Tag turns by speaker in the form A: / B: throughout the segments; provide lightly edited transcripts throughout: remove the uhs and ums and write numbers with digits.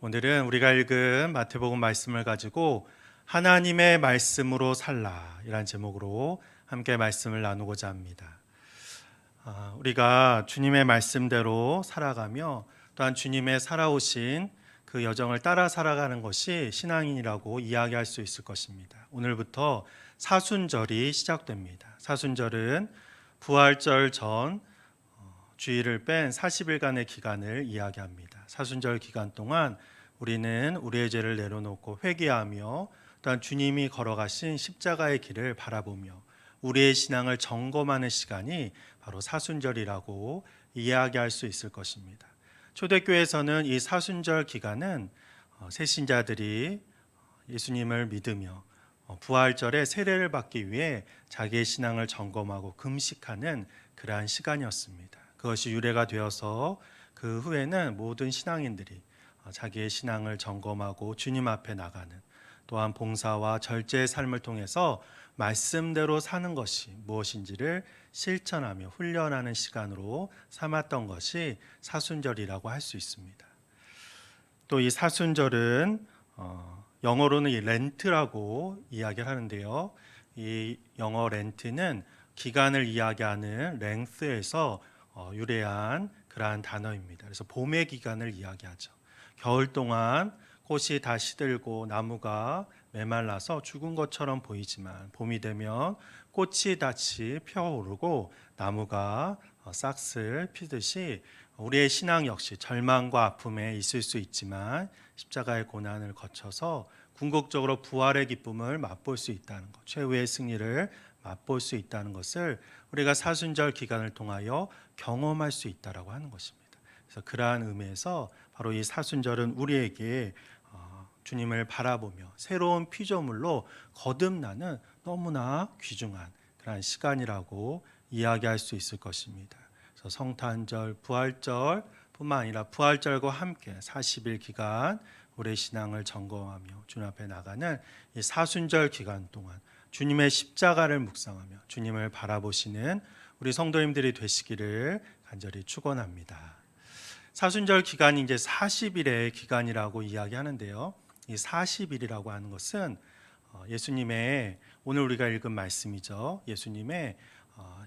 A: 오늘은 우리가 읽은 마태복음 말씀을 가지고 하나님의 말씀으로 살라 이란 제목으로 함께 말씀을 나누고자 합니다. 우리가 주님의 말씀대로 살아가며 또한 주님의 살아오신 그 여정을 따라 살아가는 것이 신앙인이라고 이야기할 수 있을 것입니다. 오늘부터 사순절이 시작됩니다. 사순절은 부활절 전 주일을 뺀 40일간의 기간을 이야기합니다. 사순절 기간 동안 우리는 우리의 죄를 내려놓고 회개하며 또한 주님이 걸어가신 십자가의 길을 바라보며 우리의 신앙을 점검하는 시간이 바로 사순절이라고 이야기할 수 있을 것입니다. 초대교회에서는 이 사순절 기간은 새신자들이 예수님을 믿으며 부활절에 세례를 받기 위해 자기의 신앙을 점검하고 금식하는 그러한 시간이었습니다. 그것이 유래가 되어서 그 후에는 모든 신앙인들이 자기의 신앙을 점검하고 주님 앞에 나가는, 또한 봉사와 절제의 삶을 통해서 말씀대로 사는 것이 무엇인지를 실천하며 훈련하는 시간으로 삼았던 것이 사순절이라고 할 수 있습니다. 또 이 사순절은 영어로는 이 렌트라고 이야기를 하는데요. 이 영어 렌트는 기간을 이야기하는 length에서 유래한 그러한 단어입니다. 그래서 봄의 기간을 이야기하죠. 겨울 동안 꽃이 다 시들고 나무가 메말라서 죽은 것처럼 보이지만 봄이 되면 꽃이 다시 피어오르고 나무가 싹을 피듯이 우리의 신앙 역시 절망과 아픔에 있을 수 있지만 십자가의 고난을 거쳐서 궁극적으로 부활의 기쁨을 맛볼 수 있다는 것, 최후의 승리를 맛볼 수 있다는 것을 우리가 사순절 기간을 통하여 경험할 수 있다라고 하는 것입니다. 그래서 그러한 의미에서 바로 이 사순절은 우리에게 주님을 바라보며 새로운 피조물로 거듭나는 너무나 귀중한 그러한 시간이라고 이야기할 수 있을 것입니다. 그래서 성탄절, 부활절뿐만 아니라 부활절과 함께 40일 기간 우리의 신앙을 점검하며 주님 앞에 나가는 이 사순절 기간 동안 주님의 십자가를 묵상하며 주님을 바라보시는 우리 성도님들이 되시기를 간절히 축원합니다. 사순절 기간이 이제 40일의 기간이라고 이야기하는데요. 이 40일이라고 하는 것은 예수님의, 오늘 우리가 읽은 말씀이죠. 예수님의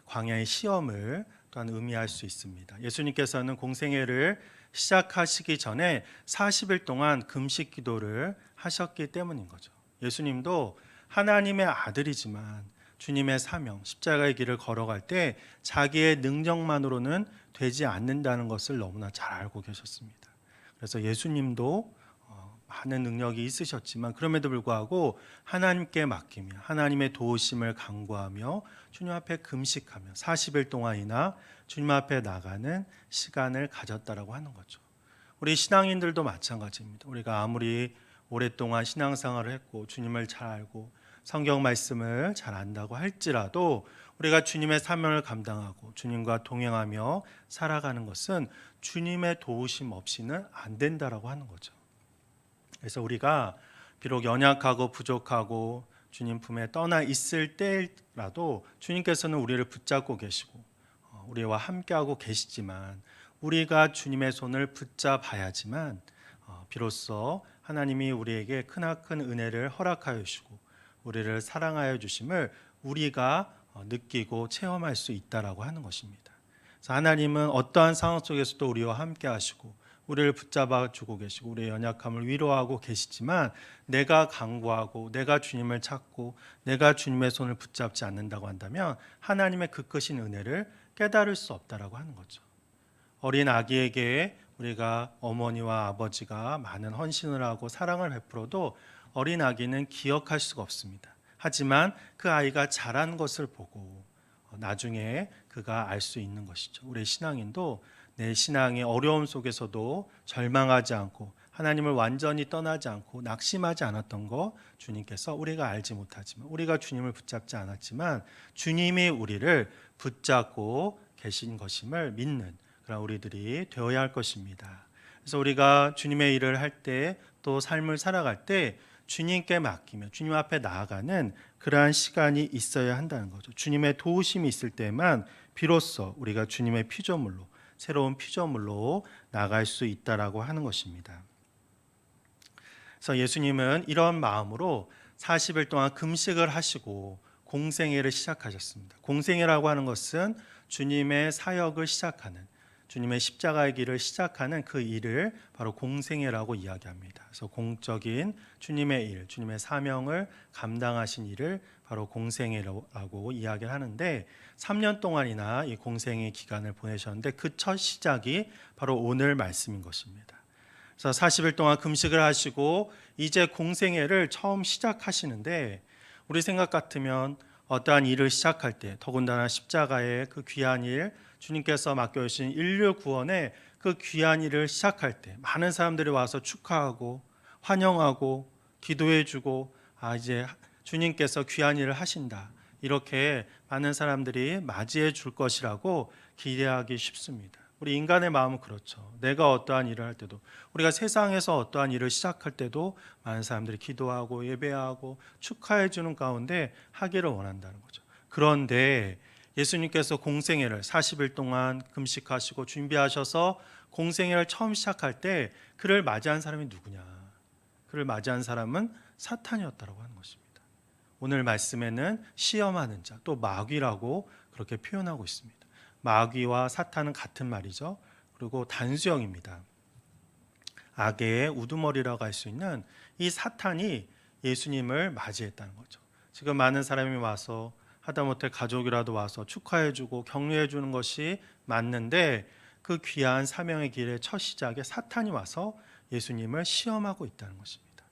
A: 광야의 시험을 또한 의미할 수 있습니다. 예수님께서는 공생애를 시작하시기 전에 40일 동안 금식 기도를 하셨기 때문인 거죠. 예수님도 하나님의 아들이지만 주님의 사명, 십자가의 길을 걸어갈 때 자기의 능력만으로는 되지 않는다는 것을 너무나 잘 알고 계셨습니다. 그래서 예수님도 많은 능력이 있으셨지만 그럼에도 불구하고 하나님께 맡기며 하나님의 도우심을 간구하며 주님 앞에 금식하며 40일 동안이나 주님 앞에 나가는 시간을 가졌다라고 하는 거죠. 우리 신앙인들도 마찬가지입니다. 우리가 아무리 오랫동안 신앙생활을 했고 주님을 잘 알고 성경 말씀을 잘 안다고 할지라도 우리가 주님의 사명을 감당하고 주님과 동행하며 살아가는 것은 주님의 도우심 없이는 안 된다라고 하는 거죠. 그래서 우리가 비록 연약하고 부족하고 주님 품에 떠나 있을 때라도 주님께서는 우리를 붙잡고 계시고 우리와 함께하고 계시지만 우리가 주님의 손을 붙잡아야지만 비로소 하나님이 우리에게 크나큰 은혜를 허락하여 주시고 우리를 사랑하여 주심을 우리가 느끼고 체험할 수 있다라고 하는 것입니다. 그래서 하나님은 어떠한 상황 속에서도 우리와 함께 하시고 우리를 붙잡아 주고 계시고 우리의 연약함을 위로하고 계시지만 내가 간구하고 내가 주님을 찾고 내가 주님의 손을 붙잡지 않는다고 한다면 하나님의 그 크신 은혜를 깨달을 수 없다라고 하는 거죠. 어린 아기에게 우리가 어머니와 아버지가 많은 헌신을 하고 사랑을 베풀어도 어린 아기는 기억할 수가 없습니다. 하지만 그 아이가 자란 것을 보고 나중에 그가 알 수 있는 것이죠. 우리 신앙인도 내 신앙의 어려움 속에서도 절망하지 않고 하나님을 완전히 떠나지 않고 낙심하지 않았던 것 주님께서 우리가 알지 못하지만 우리가 주님을 붙잡지 않았지만 주님이 우리를 붙잡고 계신 것임을 믿는 그런 우리들이 되어야 할 것입니다. 그래서 우리가 주님의 일을 할 때 또 삶을 살아갈 때 주님께 맡기며 주님 앞에 나아가는 그러한 시간이 있어야 한다는 거죠. 주님의 도우심이 있을 때만 비로소 우리가 주님의 피조물로 새로운 피조물로 나갈 수 있다라고 하는 것입니다. 그래서 예수님은 이런 마음으로 40일 동안 금식을 하시고 공생애를 시작하셨습니다. 공생애라고 하는 것은 주님의 사역을 시작하는, 주님의 십자가의 길을 시작하는 그 일을 바로 공생애라고 이야기합니다. 그래서 공적인 주님의 일, 주님의 사명을 감당하신 일을 바로 공생애라고 이야기를 하는데 3년 동안이나 이 공생애 기간을 보내셨는데 그 첫 시작이 바로 오늘 말씀인 것입니다. 그래서 40일 동안 금식을 하시고 이제 공생애를 처음 시작하시는데 우리 생각 같으면 어떠한 일을 시작할 때 더군다나 십자가의 그 귀한 일, 주님께서 맡겨주신 인류 구원의 그 귀한 일을 시작할 때 많은 사람들이 와서 축하하고 환영하고 기도해주고 이제 주님께서 귀한 일을 하신다, 이렇게 많은 사람들이 맞이해 줄 것이라고 기대하기 쉽습니다. 우리 인간의 마음은 그렇죠. 내가 어떠한 일을 할 때도, 우리가 세상에서 어떠한 일을 시작할 때도 많은 사람들이 기도하고 예배하고 축하해 주는 가운데 하기를 원한다는 거죠. 그런데 예수님께서 공생애를 40일 동안 금식하시고 준비하셔서 공생애를 처음 시작할 때 그를 맞이한 사람이 누구냐? 그를 맞이한 사람은 사탄이었다고 하는 것입니다. 오늘 말씀에는 시험하는 자, 또 마귀라고 그렇게 표현하고 있습니다. 마귀와 사탄은 같은 말이죠. 그리고 단수형입니다. 악의 우두머리라고 할 수 있는 이 사탄이 예수님을 맞이했다는 거죠. 지금 많은 사람이 와서 하다못해 가족이라도 와서 축하해주고 격려해주는 것이 맞는데 그 귀한 사명의 길의 첫 시작에 사탄이 와서 예수님을 시험하고 있다는 것입니다.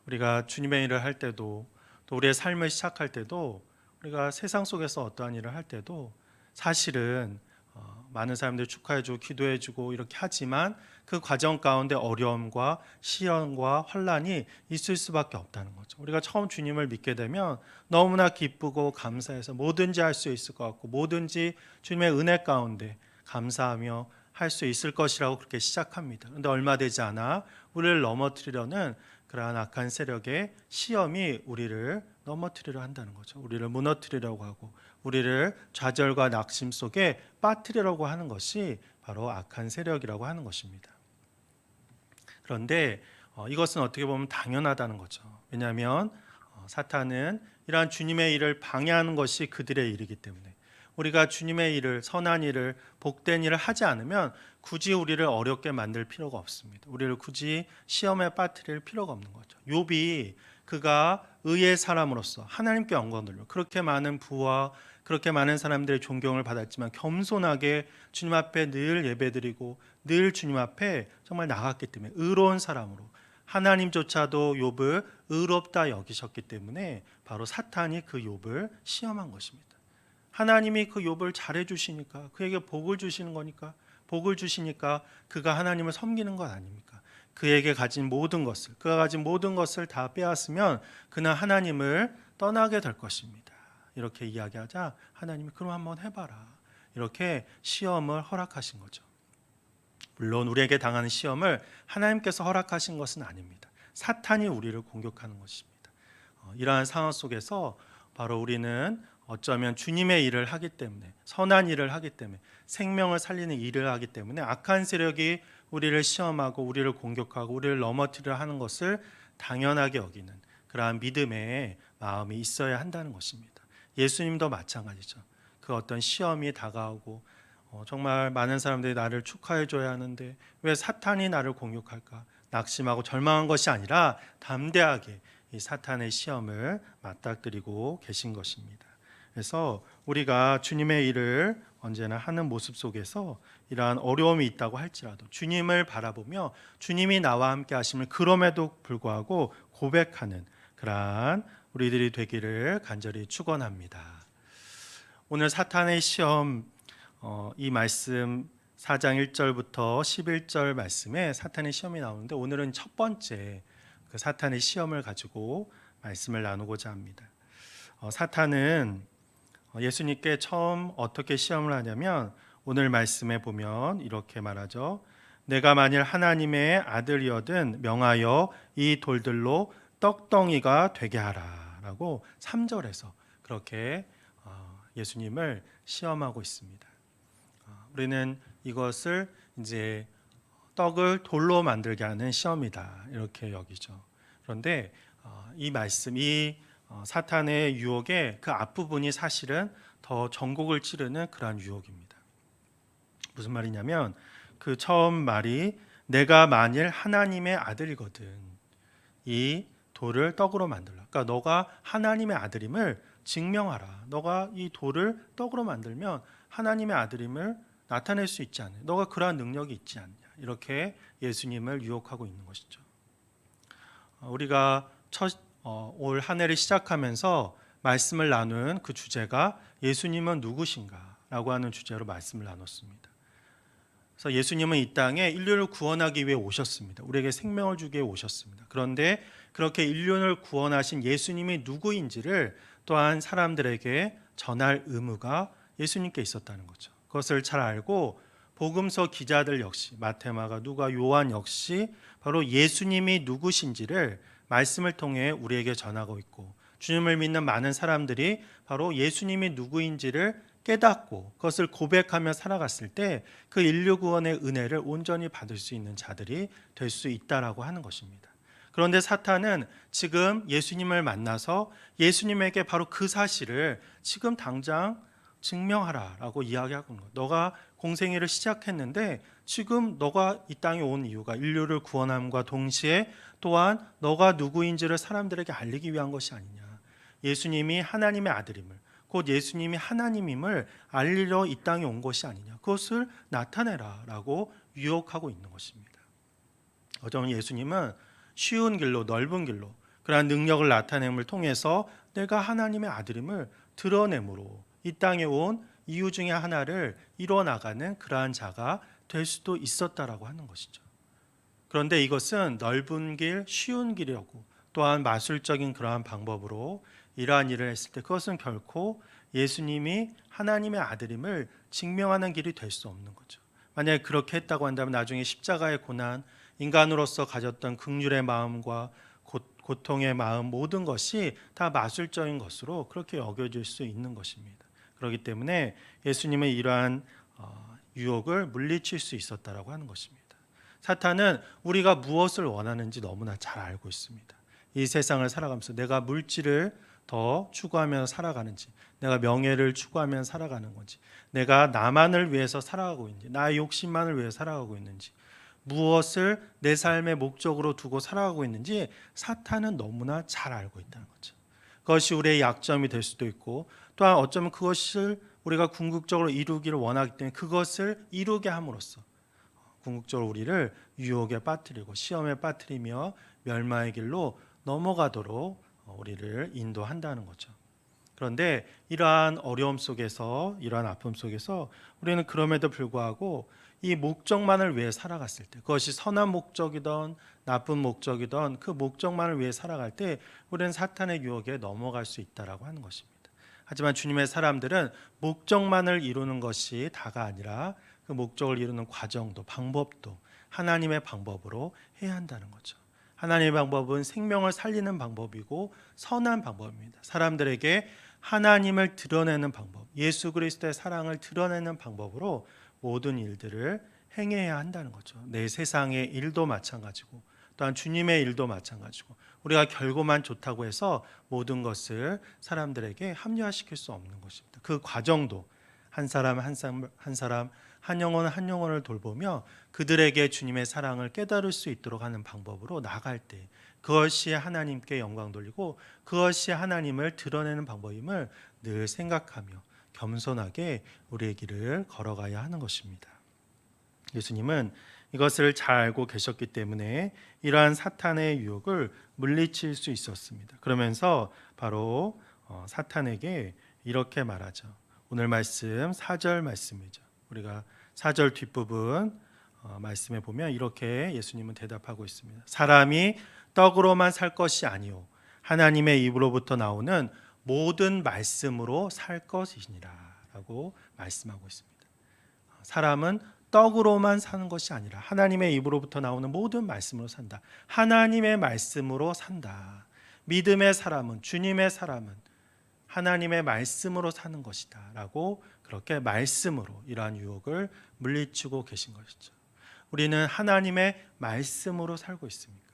A: 우리가 주님의 일을 할 때도, 또 우리의 삶을 시작할 때도, 우리가 세상 속에서 어떠한 일을 할 때도 사실은 많은 사람들이 축하해주고 기도해주고 이렇게 하지만 그 과정 가운데 어려움과 시련과 환란이 있을 수밖에 없다는 거죠. 우리가 처음 주님을 믿게 되면 너무나 기쁘고 감사해서 뭐든지 할 수 있을 것 같고 뭐든지 주님의 은혜 가운데 감사하며 할 수 있을 것이라고 그렇게 시작합니다. 그런데 얼마 되지 않아 우리를 넘어뜨리려는 그러한 악한 세력의 시험이 우리를 넘어뜨리려 한다는 거죠. 우리를 무너뜨리려고 하고 우리를 좌절과 낙심 속에 빠뜨리려고 하는 것이 바로 악한 세력이라고 하는 것입니다. 그런데 이것은 어떻게 보면 당연하다는 거죠. 왜냐하면 사탄은 이러한 주님의 일을 방해하는 것이 그들의 일이기 때문에 우리가 주님의 일을, 선한 일을, 복된 일을 하지 않으면 굳이 우리를 어렵게 만들 필요가 없습니다. 우리를 굳이 시험에 빠뜨릴 필요가 없는 거죠. 욥이 그가 의의 사람으로서 하나님께 영광 돌려 그렇게 많은 부와 그렇게 많은 사람들의 존경을 받았지만 겸손하게 주님 앞에 늘 예배드리고 늘 주님 앞에 정말 나갔기 때문에 의로운 사람으로 하나님조차도 욥을 의롭다 여기셨기 때문에 바로 사탄이 그 욥을 시험한 것입니다. 하나님이 그 욥을 잘해 주시니까, 그에게 복을 주시는 거니까, 복을 주시니까 그가 하나님을 섬기는 것 아닙니까? 그에게 가진 모든 것을, 그가 가진 모든 것을 다 빼앗으면 그는 하나님을 떠나게 될 것입니다. 이렇게 이야기하자 하나님이 그럼 한번 해봐라, 이렇게 시험을 허락하신 거죠. 물론 우리에게 당하는 시험을 하나님께서 허락하신 것은 아닙니다. 사탄이 우리를 공격하는 것입니다. 이러한 상황 속에서 바로 우리는 어쩌면 주님의 일을 하기 때문에, 선한 일을 하기 때문에, 생명을 살리는 일을 하기 때문에 악한 세력이 우리를 시험하고 우리를 공격하고 우리를 넘어뜨리려 하는 것을 당연하게 여기는 그러한 믿음의 마음이 있어야 한다는 것입니다. 예수님도 마찬가지죠. 그 어떤 시험이 다가오고 정말 많은 사람들이 나를 축하해 줘야 하는데 왜 사탄이 나를 공격할까? 낙심하고 절망한 것이 아니라 담대하게 이 사탄의 시험을 맞닥뜨리고 계신 것입니다. 그래서 우리가 주님의 일을 언제나 하는 모습 속에서 이러한 어려움이 있다고 할지라도 주님을 바라보며 주님이 나와 함께 하심을 그럼에도 불구하고 고백하는 그러한 우리들이 되기를 간절히 축원합니다. 오늘 사탄의 시험, 이 말씀 4장 1절부터 11절 말씀에 사탄의 시험이 나오는데 오늘은 첫 번째 그 사탄의 시험을 가지고 말씀을 나누고자 합니다. 사탄은 예수님께 처음 어떻게 시험을 하냐면 오늘 말씀에 보면 이렇게 말하죠. 내가 만일 하나님의 아들이거든 명하여 이 돌들로 떡덩이가 되게 하라 라고 3절에서 그렇게 예수님을 시험하고 있습니다. 우리는 이것을 이제 떡을 돌로 만들게 하는 시험이다 이렇게 여기죠. 그런데 이 말씀, 이 사탄의 유혹의 그 앞부분이 사실은 더 전곡을 찌르는 그러한 유혹입니다. 무슨 말이냐면 그 처음 말이 내가 만일 하나님의 아들이거든 이 돌을 떡으로 만들라. 그러니까 너가 하나님의 아들임을 증명하라. 너가 이 돌을 떡으로 만들면 하나님의 아들임을 나타낼 수 있지 않냐. 너가 그러한 능력이 있지 않냐. 이렇게 예수님을 유혹하고 있는 것이죠. 우리가 올 한 해를 시작하면서 말씀을 나눈 그 주제가 예수님은 누구신가 라고 하는 주제로 말씀을 나눴습니다. 그래서 예수님은 이 땅에 인류를 구원하기 위해 오셨습니다. 우리에게 생명을 주기 위해 오셨습니다. 그런데 그렇게 인류를 구원하신 예수님이 누구인지를 또한 사람들에게 전할 의무가 예수님께 있었다는 거죠. 그것을 잘 알고 복음서 기자들 역시 마태, 마가, 누가, 요한 역시 바로 예수님이 누구신지를 말씀을 통해 우리에게 전하고 있고 주님을 믿는 많은 사람들이 바로 예수님이 누구인지를 깨닫고 그것을 고백하며 살아갔을 때 그 인류 구원의 은혜를 온전히 받을 수 있는 자들이 될 수 있다라고 하는 것입니다. 그런데 사탄은 지금 예수님을 만나서 예수님에게 바로 그 사실을 지금 당장 증명하라라고 이야기하고 있는 거예요. 너가 공생애를 시작했는데 지금 너가 이 땅에 온 이유가 인류를 구원함과 동시에 또한 너가 누구인지를 사람들에게 알리기 위한 것이 아니냐. 예수님이 하나님의 아들임을 곧 예수님이 하나님임을 알리러 이 땅에 온 것이 아니냐. 그것을 나타내라라고 유혹하고 있는 것입니다. 어쩌면 예수님은 쉬운 길로 넓은 길로 그러한 능력을 나타냄을 통해서 내가 하나님의 아들임을 드러내므로 이 땅에 온 이유 중에 하나를 이뤄나가는 그러한 자가 될 수도 있었다라고 하는 것이죠. 그런데 이것은 넓은 길, 쉬운 길이라고 또한 마술적인 그러한 방법으로 이러한 일을 했을 때 그것은 결코 예수님이 하나님의 아들임을 증명하는 길이 될 수 없는 거죠. 만약에 그렇게 했다고 한다면 나중에 십자가의 고난, 인간으로서 가졌던 긍휼의 마음과 고통의 마음 모든 것이 다 마술적인 것으로 그렇게 여겨질 수 있는 것입니다. 그렇기 때문에 예수님은 이러한 유혹을 물리칠 수 있었다라고 하는 것입니다. 사탄은 우리가 무엇을 원하는지 너무나 잘 알고 있습니다. 이 세상을 살아가면서 내가 물질을 더 추구하며 살아가는지, 내가 명예를 추구하며 살아가는 건지, 내가 나만을 위해서 살아가고 있는지, 나의 욕심만을 위해 살아가고 있는지, 무엇을 내 삶의 목적으로 두고 살아가고 있는지 사탄은 너무나 잘 알고 있다는 거죠. 그것이 우리의 약점이 될 수도 있고 또한 어쩌면 그것을 우리가 궁극적으로 이루기를 원하기 때문에 그것을 이루게 함으로써 궁극적으로 우리를 유혹에 빠뜨리고 시험에 빠뜨리며 멸망의 길로 넘어가도록 우리를 인도한다는 거죠. 그런데 이러한 어려움 속에서 이러한 아픔 속에서 우리는 그럼에도 불구하고 이 목적만을 위해 살아갔을 때 그것이 선한 목적이든 나쁜 목적이든 그 목적만을 위해 살아갈 때 우리는 사탄의 유혹에 넘어갈 수 있다라고 하는 것입니다. 하지만 주님의 사람들은 목적만을 이루는 것이 다가 아니라 그 목적을 이루는 과정도 방법도 하나님의 방법으로 해야 한다는 거죠. 하나님의 방법은 생명을 살리는 방법이고 선한 방법입니다. 사람들에게 하나님을 드러내는 방법, 예수 그리스도의 사랑을 드러내는 방법으로 모든 일들을 행해야 한다는 거죠. 내 세상의 일도 마찬가지고 또한 주님의 일도 마찬가지고 우리가 결과만 좋다고 해서 모든 것을 사람들에게 합리화시킬 수 없는 것입니다. 그 과정도 한 사람 한 영혼 한 영혼을 돌보며 그들에게 주님의 사랑을 깨달을 수 있도록 하는 방법으로 나갈 때 그것이 하나님께 영광 돌리고 그것이 하나님을 드러내는 방법임을 늘 생각하며 겸손하게 우리의 길을 걸어가야 하는 것입니다. 예수님은 이것을 잘 알고 계셨기 때문에 이러한 사탄의 유혹을 물리칠 수 있었습니다. 그러면서 바로 사탄에게 이렇게 말하죠. 오늘 말씀 4절 말씀이죠. 우리가 4절 뒷부분 말씀에 보면 이렇게 예수님은 대답하고 있습니다. 사람이 떡으로만 살 것이 아니요 하나님의 입으로부터 나오는 모든 말씀으로 살 것이니라 라고 말씀하고 있습니다. 사람은 떡으로만 사는 것이 아니라 하나님의 입으로부터 나오는 모든 말씀으로 산다. 하나님의 말씀으로 산다. 믿음의 사람은 주님의 사람은 하나님의 말씀으로 사는 것이다 라고 그렇게 말씀으로 이러한 유혹을 물리치고 계신 것이죠. 우리는 하나님의 말씀으로 살고 있습니까?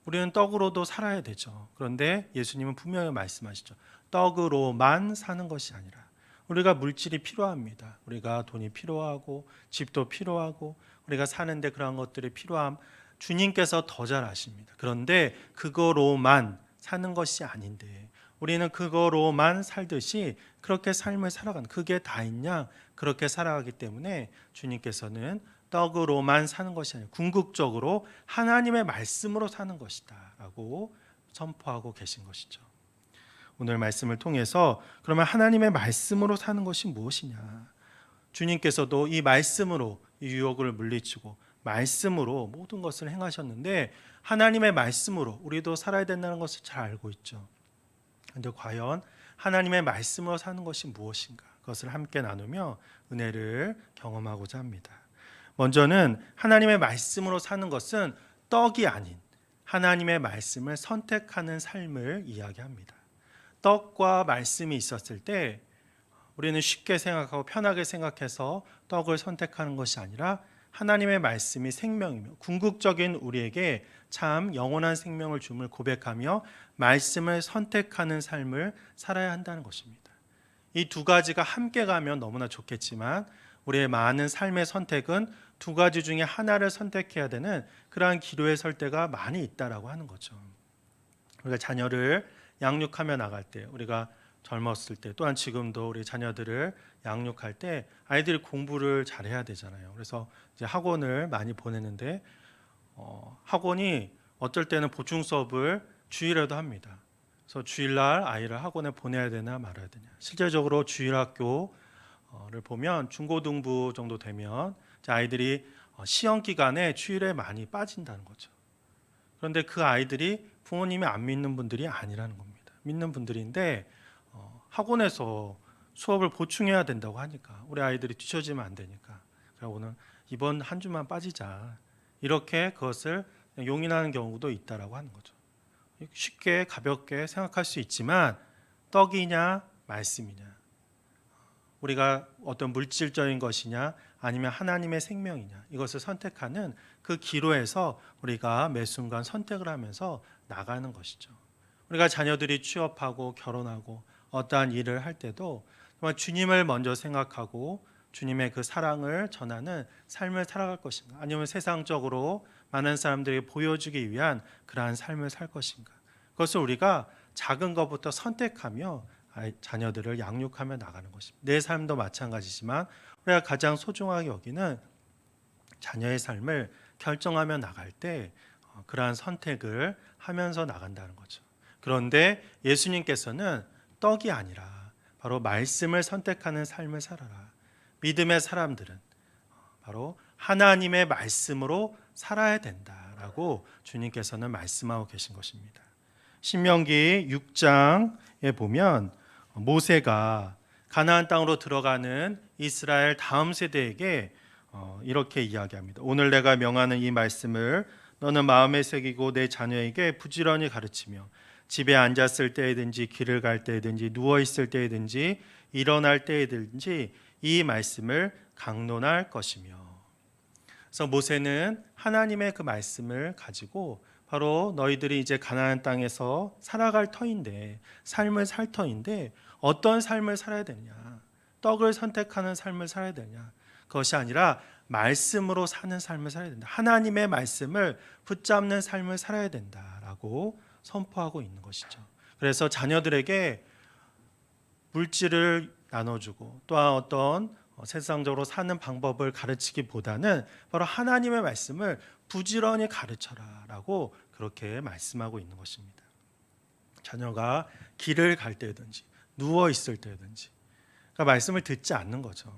A: 우리는 떡으로도 살아야 되죠. 그런데 예수님은 분명히 말씀하시죠. 떡으로만 사는 것이 아니라 우리가 물질이 필요합니다. 우리가 돈이 필요하고 집도 필요하고 우리가 사는데 그런 것들이 필요함 주님께서 더 잘 아십니다. 그런데 그거로만 사는 것이 아닌데 우리는 그거로만 살듯이 그렇게 삶을 살아가는 그게 다 있냐? 그렇게 살아가기 때문에 주님께서는 떡으로만 사는 것이 아니라 궁극적으로 하나님의 말씀으로 사는 것이다 라고 선포하고 계신 것이죠. 오늘 말씀을 통해서 그러면 하나님의 말씀으로 사는 것이 무엇이냐? 주님께서도 이 말씀으로 이 유혹을 물리치고 말씀으로 모든 것을 행하셨는데 하나님의 말씀으로 우리도 살아야 된다는 것을 잘 알고 있죠. 그런데 과연 하나님의 말씀으로 사는 것이 무엇인가? 그것을 함께 나누며 은혜를 경험하고자 합니다. 먼저는 하나님의 말씀으로 사는 것은 떡이 아닌 하나님의 말씀을 선택하는 삶을 이야기합니다. 떡과 말씀이 있었을 때 우리는 쉽게 생각하고 편하게 생각해서 떡을 선택하는 것이 아니라 하나님의 말씀이 생명이며 궁극적인 우리에게 참 영원한 생명을 줌을 고백하며 말씀을 선택하는 삶을 살아야 한다는 것입니다. 이 두 가지가 함께 가면 너무나 좋겠지만 우리의 많은 삶의 선택은 두 가지 중에 하나를 선택해야 되는 그러한 기로에 설 때가 많이 있다라고 하는 거죠. 우리가 자녀를 양육하며 나갈 때 우리가 젊었을 때 또한 지금도 우리 자녀들을 양육할 때 아이들이 공부를 잘해야 되잖아요. 그래서 이제 학원을 많이 보내는데 학원이 어쩔 때는 보충 수업을 주일에도 합니다. 그래서 주일날 아이를 학원에 보내야 되나 말아야 되냐. 실제적으로 주일학교를 보면 중고등부 정도 되면 아이들이 시험 기간에 주일에 많이 빠진다는 거죠. 그런데 그 아이들이 부모님이 안 믿는 분들이 아니라는 겁니다. 믿는 분들인데 학원에서 수업을 보충해야 된다고 하니까 우리 아이들이 뒤처지면 안 되니까 오늘 이번 한 주만 빠지자 이렇게 그것을 용인하는 경우도 있다라고 하는 거죠. 쉽게 가볍게 생각할 수 있지만 떡이냐 말씀이냐 우리가 어떤 물질적인 것이냐 아니면 하나님의 생명이냐 이것을 선택하는 그 기로에서 우리가 매 순간 선택을 하면서 나가는 것이죠. 우리가 자녀들이 취업하고 결혼하고 어떠한 일을 할 때도 정말 주님을 먼저 생각하고 주님의 그 사랑을 전하는 삶을 살아갈 것인가 아니면 세상적으로 많은 사람들이 보여주기 위한 그러한 삶을 살 것인가 그것을 우리가 작은 것부터 선택하며 자녀들을 양육하며 나가는 것입니다. 내 삶도 마찬가지지만 우리가 가장 소중하게 여기는 자녀의 삶을 결정하며 나갈 때 그러한 선택을 하면서 나간다는 거죠. 그런데 예수님께서는 떡이 아니라 바로 말씀을 선택하는 삶을 살아라. 믿음의 사람들은 바로 하나님의 말씀으로 살아야 된다라고 주님께서는 말씀하고 계신 것입니다. 신명기 6장에 보면 모세가 가나안 땅으로 들어가는 이스라엘 다음 세대에게 이렇게 이야기합니다. 오늘 내가 명하는 이 말씀을 너는 마음에 새기고 내 자녀에게 부지런히 가르치며 집에 앉았을 때이든지 길을 갈 때이든지 누워 있을 때이든지 일어날 때이든지 이 말씀을 강론할 것이며. 그래서 모세는 하나님의 그 말씀을 가지고 바로 너희들이 이제 가나안 땅에서 살아갈 터인데 삶을 살 터인데 어떤 삶을 살아야 되냐 떡을 선택하는 삶을 살아야 되냐 그것이 아니라 말씀으로 사는 삶을 살아야 된다. 하나님의 말씀을 붙잡는 삶을 살아야 된다라고 선포하고 있는 것이죠. 그래서 자녀들에게 물질을 나눠주고 또한 어떤 세상적으로 사는 방법을 가르치기보다는 바로 하나님의 말씀을 부지런히 가르쳐라라고 그렇게 말씀하고 있는 것입니다. 자녀가 길을 갈 때든지 누워 있을 때든지 그러니까 말씀을 듣지 않는 거죠.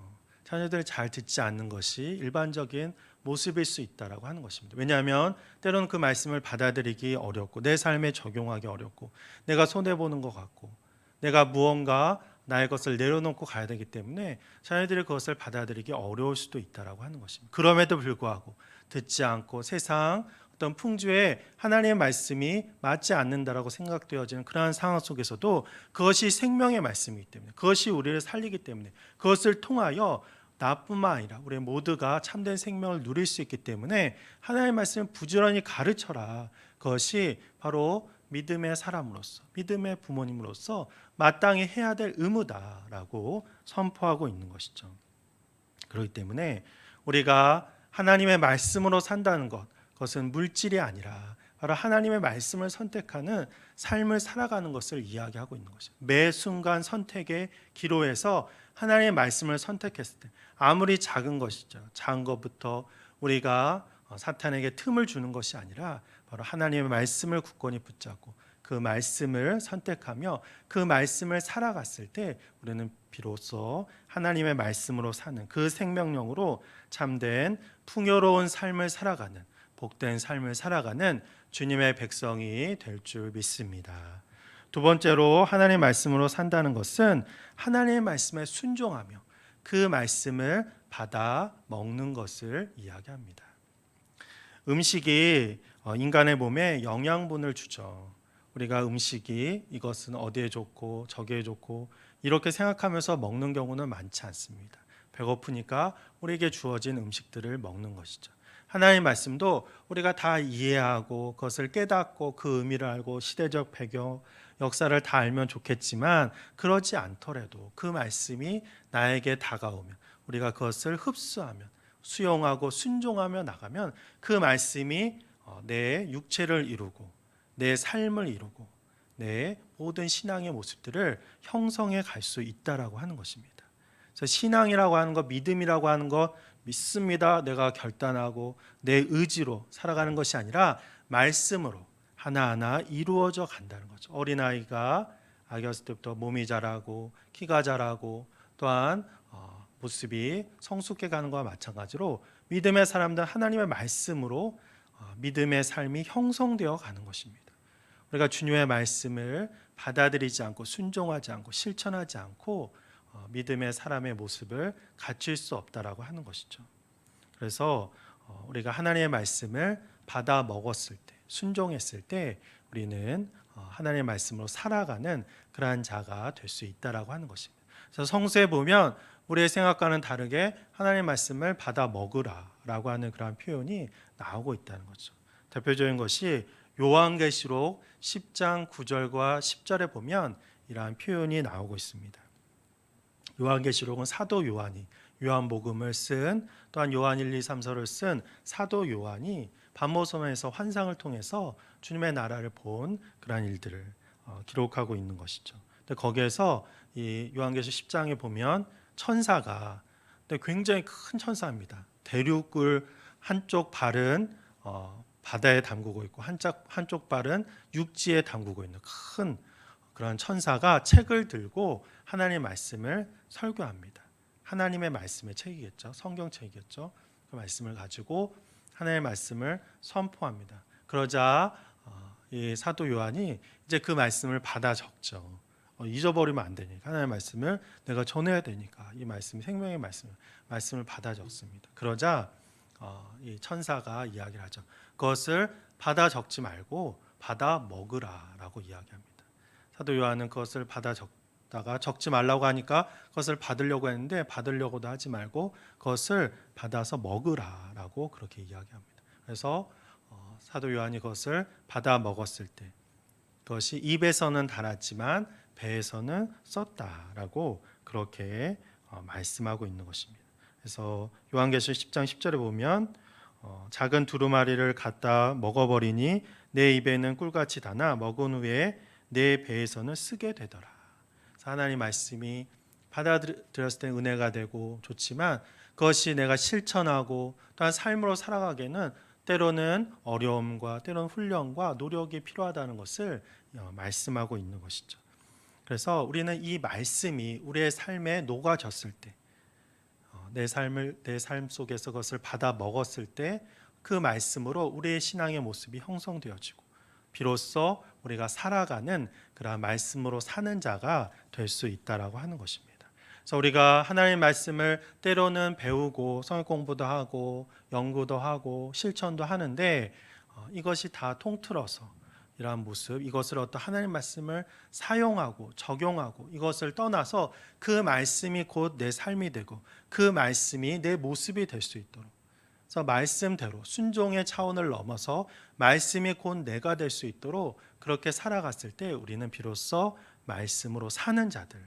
A: 자녀들이 잘 듣지 않는 것이 일반적인 모습일 수 있다라고 하는 것입니다. 왜냐하면 때로는 그 말씀을 받아들이기 어렵고 내 삶에 적용하기 어렵고 내가 손해보는 것 같고 내가 무언가 나의 것을 내려놓고 가야 되기 때문에 자녀들이 그것을 받아들이기 어려울 수도 있다라고 하는 것입니다. 그럼에도 불구하고 듣지 않고 세상 어떤 풍조에 하나님의 말씀이 맞지 않는다라고 생각되어지는 그러한 상황 속에서도 그것이 생명의 말씀이기 때문에 그것이 우리를 살리기 때문에 그것을 통하여 나뿐만 아니라 우리 모두가 참된 생명을 누릴 수 있기 때문에 하나님의 말씀을 부지런히 가르쳐라. 그것이 바로 믿음의 사람으로서, 믿음의 부모님으로서 마땅히 해야 될 의무다라고 선포하고 있는 것이죠. 그렇기 때문에 우리가 하나님의 말씀으로 산다는 것, 그것은 물질이 아니라 바로 하나님의 말씀을 선택하는 삶을 살아가는 것을 이야기하고 있는 것이죠. 매 순간 선택의 기로에서 하나님의 말씀을 선택했을 때 아무리 작은 것이죠. 작은 것부터 우리가 사탄에게 틈을 주는 것이 아니라 바로 하나님의 말씀을 굳건히 붙잡고 그 말씀을 선택하며 그 말씀을 살아갔을 때 우리는 비로소 하나님의 말씀으로 사는 그 생명력으로 참된 풍요로운 삶을 살아가는 복된 삶을 살아가는 주님의 백성이 될 줄 믿습니다. 두 번째로 하나님의 말씀으로 산다는 것은 하나님의 말씀에 순종하며 그 말씀을 받아 먹는 것을 이야기합니다. 음식이 인간의 몸에 영양분을 주죠. 우리가 음식이 이것은 어디에 좋고 저기에 좋고 이렇게 생각하면서 먹는 경우는 많지 않습니다. 배고프니까 우리에게 주어진 음식들을 먹는 것이죠. 하나님의 말씀도 우리가 다 이해하고 그것을 깨닫고 그 의미를 알고 시대적 배경, 역사를 다 알면 좋겠지만 그러지 않더라도 그 말씀이 나에게 다가오면 우리가 그것을 흡수하면 수용하고 순종하며 나가면 그 말씀이 내 육체를 이루고 내 삶을 이루고 내 모든 신앙의 모습들을 형성해 갈 수 있다라고 하는 것입니다. 그래서 신앙이라고 하는 것, 믿음이라고 하는 것, 믿습니다. 내가 결단하고 내 의지로 살아가는 것이 아니라 말씀으로 하나하나 이루어져 간다는 거죠. 어린아이가 아기였을 때부터 몸이 자라고 키가 자라고 또한 모습이 성숙해 가는 것과 마찬가지로 믿음의 사람들 하나님의 말씀으로 믿음의 삶이 형성되어 가는 것입니다. 우리가 주님의 말씀을 받아들이지 않고 순종하지 않고 실천하지 않고 믿음의 사람의 모습을 갖출 수 없다라고 하는 것이죠. 그래서 우리가 하나님의 말씀을 받아 먹었을 때, 순종했을 때 우리는 하나님의 말씀으로 살아가는 그러한 자가 될 수 있다라고 하는 것입니다. 그래서 성서에 보면 우리의 생각과는 다르게 하나님의 말씀을 받아 먹으라라고 하는 그러한 표현이 나오고 있다는 거죠. 대표적인 것이 요한계시록 10장 9절과 10절에 보면 이러한 표현이 나오고 있습니다. 요한계시록은 사도 요한이 요한복음을 쓴 또한 요한 1, 2, 3서를 쓴 사도 요한이 반모섬에서 환상을 통해서 주님의 나라를 본 그러한 일들을 기록하고 있는 것이죠. 근데 거기에서 이 요한계시록 10장에 보면 천사가 굉장히 큰 천사입니다. 대륙을 한쪽 발은 바다에 담그고 있고 한쪽 발은 육지에 담그고 있는 큰 그런 천사가 책을 들고 하나님의 말씀을 설교합니다. 하나님의 말씀의 책이겠죠. 성경책이겠죠. 그 말씀을 가지고 하나님의 말씀을 선포합니다. 그러자 이 사도 요한이 이제 그 말씀을 받아 적죠. 잊어버리면 안 되니까 하나님의 말씀을 내가 전해야 되니까 이 말씀이 생명의 말씀을 받아 적습니다. 그러자 이 천사가 이야기를 하죠. 그것을 받아 적지 말고 받아 먹으라라고 이야기합니다. 사도 요한은 그것을 받아 적다가 적지 말라고 하니까 그것을 받으려고 했는데 받으려고도 하지 말고 그것을 받아서 먹으라라고 그렇게 이야기합니다. 그래서 사도 요한이 그것을 받아 먹었을 때 그것이 입에서는 달았지만 배에서는 썼다라고 그렇게 말씀하고 있는 것입니다. 그래서 요한계시록 10장 10절에 보면 작은 두루마리를 갖다 먹어버리니 내 입에는 꿀같이 다나 먹은 후에 내 배에서는 쓰게 되더라. 하나님 말씀이 받아들였을 때 은혜가 되고 좋지만 그것이 내가 실천하고 또한 삶으로 살아가기에는 때로는 어려움과 때로는 훈련과 노력이 필요하다는 것을 말씀하고 있는 것이죠. 그래서 우리는 이 말씀이 우리의 삶에 녹아졌을 때 내 삶 속에서 그것을 받아 먹었을 때 그 말씀으로 우리의 신앙의 모습이 형성되어지고 비로소 우리가 살아가는 그러한 말씀으로 사는 자가 될 수 있다라고 하는 것입니다. 그래서 우리가 하나님의 말씀을 때로는 배우고 성경 공부도 하고 연구도 하고 실천도 하는데 이것이 다 통틀어서 이러한 모습, 이것을 어떤 하나님의 말씀을 사용하고 적용하고 이것을 떠나서 그 말씀이 곧 내 삶이 되고 그 말씀이 내 모습이 될 수 있도록 그래서 말씀대로 순종의 차원을 넘어서 말씀이 곧 내가 될 수 있도록 그렇게 살아갔을 때 우리는 비로소 말씀으로 사는 자들,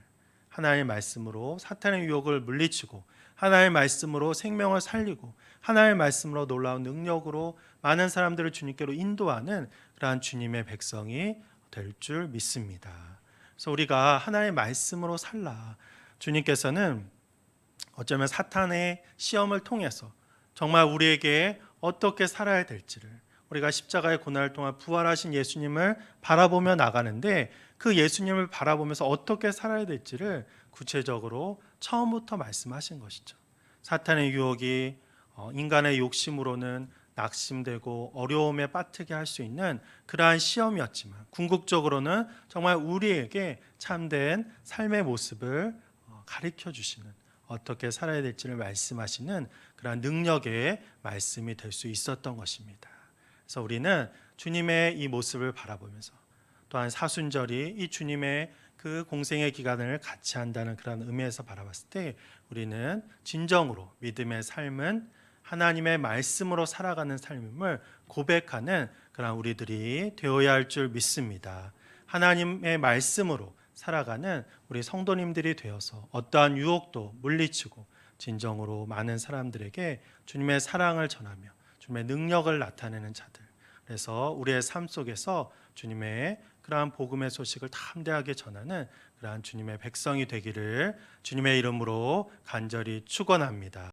A: 하나님의 말씀으로 사탄의 유혹을 물리치고 하나님의 말씀으로 생명을 살리고 하나님의 말씀으로 놀라운 능력으로 많은 사람들을 주님께로 인도하는 그러한 주님의 백성이 될 줄 믿습니다. 그래서 우리가 하나님의 말씀으로 살라. 주님께서는 어쩌면 사탄의 시험을 통해서 정말 우리에게 어떻게 살아야 될지를, 우리가 십자가의 고난을 통한 부활하신 예수님을 바라보며 나가는데 그 예수님을 바라보면서 어떻게 살아야 될지를 구체적으로 처음부터 말씀하신 것이죠. 사탄의 유혹이 인간의 욕심으로는 낙심되고 어려움에 빠뜨게 할 수 있는 그러한 시험이었지만 궁극적으로는 정말 우리에게 참된 삶의 모습을 가르쳐 주시는, 어떻게 살아야 될지를 말씀하시는 그러한 능력의 말씀이 될 수 있었던 것입니다. 그래서 우리는 주님의 이 모습을 바라보면서 또한 사순절이 이 주님의 그 공생의 기간을 같이 한다는 그런 의미에서 바라봤을 때 우리는 진정으로 믿음의 삶은 하나님의 말씀으로 살아가는 삶임을 고백하는 그런 우리들이 되어야 할 줄 믿습니다. 하나님의 말씀으로 살아가는 우리 성도님들이 되어서 어떠한 유혹도 물리치고 진정으로 많은 사람들에게 주님의 사랑을 전하며 주님의 능력을 나타내는 자들, 그래서 우리의 삶 속에서 주님의 그러한 복음의 소식을 담대하게 전하는 그러한 주님의 백성이 되기를 주님의 이름으로 간절히 축원합니다.